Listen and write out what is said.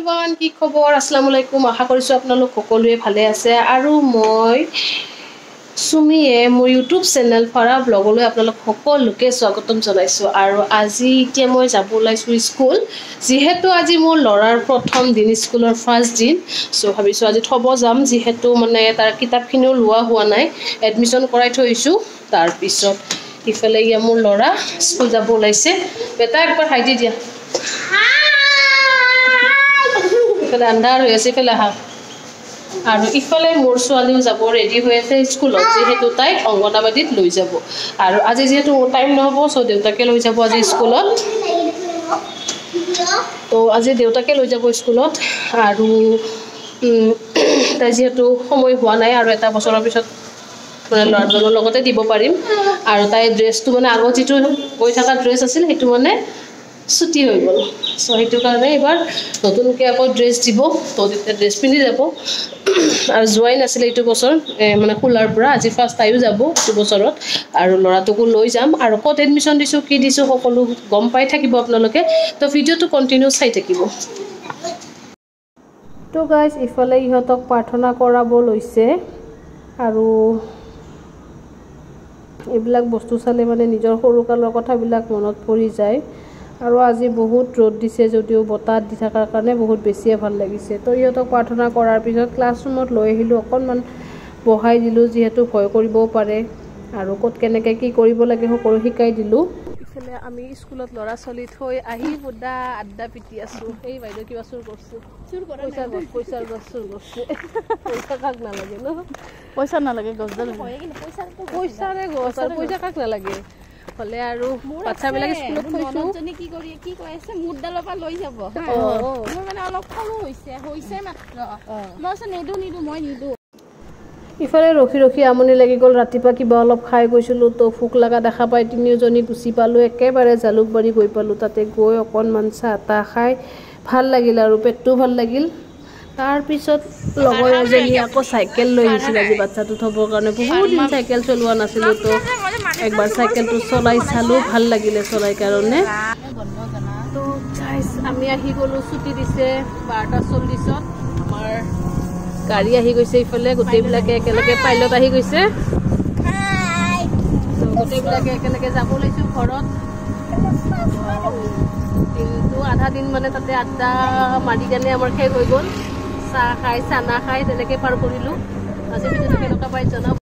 everyone की खबर अस्सलामु अलैकुम आशा करिছো আপোনালোক সকলোৱে ভালে আছে আৰু মই সুমিয়ে মোৰ ইউটিউব চেনেল ফাৰা ব্লগলৈ আপোনালোক সকলোকে স্বাগতম জনাইছো আৰু আজি এতিয়া মই যাব ওলাইছো স্কুল যেহেতু আজি মোৰ লৰাৰ প্ৰথম দিন স্কুলৰ ফাৰ্ষ্ট দিন সো ভাবিছো আজি থব যাম যেহেতু মানে তাৰ কিতাপখিনিও লোৱা হোৱা নাই এডমিশন কৰাই থৈছো তাৰ পিছত ইফালে ইয়া মোৰ লৰা স্কুল যাব ওলাইছে বেটা একবাৰ হাই দি দিয়া इफाले अंधार हो আছে ফেলে হা আৰু ইফালে মোৰ ছোৱালীও যাব ৰেডি হৈ আছে স্কুলত যেহেতু তাই অংগনাবাদীত লৈ যাব আৰু আজি যেহেতু টাইম নহব সো দেউতাকে লৈ যাব আজি স্কুলত তো আজি দেউতাকে লৈ যাব স্কুলত আৰু তাই যেহেতু সময় হোৱা নাই আৰু এটা বছৰৰ পিছত মানে ল'ৰাজনৰ লগতে দিব পাৰিম আৰু তাই ড্ৰেছটো মানে আগত যেটো হৈ থকা ড্ৰেছ আছিল হেতু মানে ছুটি হৈ গল সো হেতু কাৰণে এবাৰ নতুনকৈ আকৌ ড্ৰেছ দিব তো ড্ৰেছ পিন্ধি যাব আৰু জয়েন আছিল এইটো বছৰ মানে খোলাৰ পৰা আজি ফাৰ্ষ্ট টাইম যাব এইটো বছৰত আৰু লৰাটোকো লৈ যাম আৰু কত এডমিশন দিছো কি দিছো সকলো গম পাই থাকিব আপোনালোকে তো ভিডিওটো কন্টিনিউ চাই থাকিব তো গাইস ইফালে ইহতক প্ৰাৰ্থনা কৰাব লৈছে আৰু এইবিলাক বস্তু চালে মানে নিজৰ সৰুকালৰ কথাবিলাক মনত পৰি যায় আৰু আজি বহুত ৰ'দ দিছে যদিও বতাহ দি থাকাৰ কাৰণে বহুত বেছিয়ে ভাল লাগিছে তো ইহঁতক প্ৰাৰ্থনা কৰাৰ পিছত ক্লাছৰুমত লৈ আহিলোঁ অকণমান বহাই দিলোঁ যিহেতু ভয় কৰিবও পাৰে আৰু ক'ত কেনেকৈ কি কৰিব লাগে সকলো শিকাই দিলোঁ ইফালে আমি স্কুলত ল'ৰা ছোৱালী থৈ আহি বুদা আড্ডা পিটি আছোঁ এই বাইদেউ কিবা চুৰ কৰিছোঁ চুৰ কৰা পইচাৰ গছ চুৰ কৰিছে পইচা কাক নালাগে ন পইচা নালাগে গছডাল পইচাৰে গছ আৰু পইচা কাক নালাগে হলে আৰু বাচ্চাবিলাক স্কুলত থৈছো জনী কি কৰি কি কৈ আছে মুডডালৰ পৰা লৈ যাব মোৰ মানে অলপ সৰু হৈছে মাত্ৰ মই নিদু মই নিদু ইফালে ৰখি ৰখি আমনি লাগি গল ৰাতিপুৱা কিবা অলপ খাই গৈছিলো তো ভোক লগা দেখা পাই তিনিওজনী গুচি পালো একেবাৰে জালুকবাৰী গৈ পালো তাতে গৈ অকণমান চাহ তাহ খাই ভাল লাগিল আৰু পেটটো ভাল লাগিল তাৰ পিছত লগৰ এজনী আকৌ চাইকেল লৈ আহিছিল আজি বাচ্চাটো থবৰ কাৰণে বহুত দিন চাইকেল চলোৱা নাছিলো তো একবাৰ চাইকেলটো চলাই চালো ভাল লাগিলে চলাই কাৰণে তো গাইস আমি আহি গলো ছুটি দিছে 12:40 আমাৰ গাড়ী আহি গৈছে ইফালে গোটেইবিলাকে একেলগে পাইলট আহি গৈছে গোটেইবিলাকে একেলগে যাব লৈছো ঘৰত দিনটো আধা দিন মানে তাতে আড্ডা মাৰি কেনে আমাৰ শেষ হৈ গ'ল চাহ খাই চানা খাই তেনেকৈ পাৰ কৰিলোঁ আজি ভিডিঅ'টো কেনেকুৱা পাই জনাব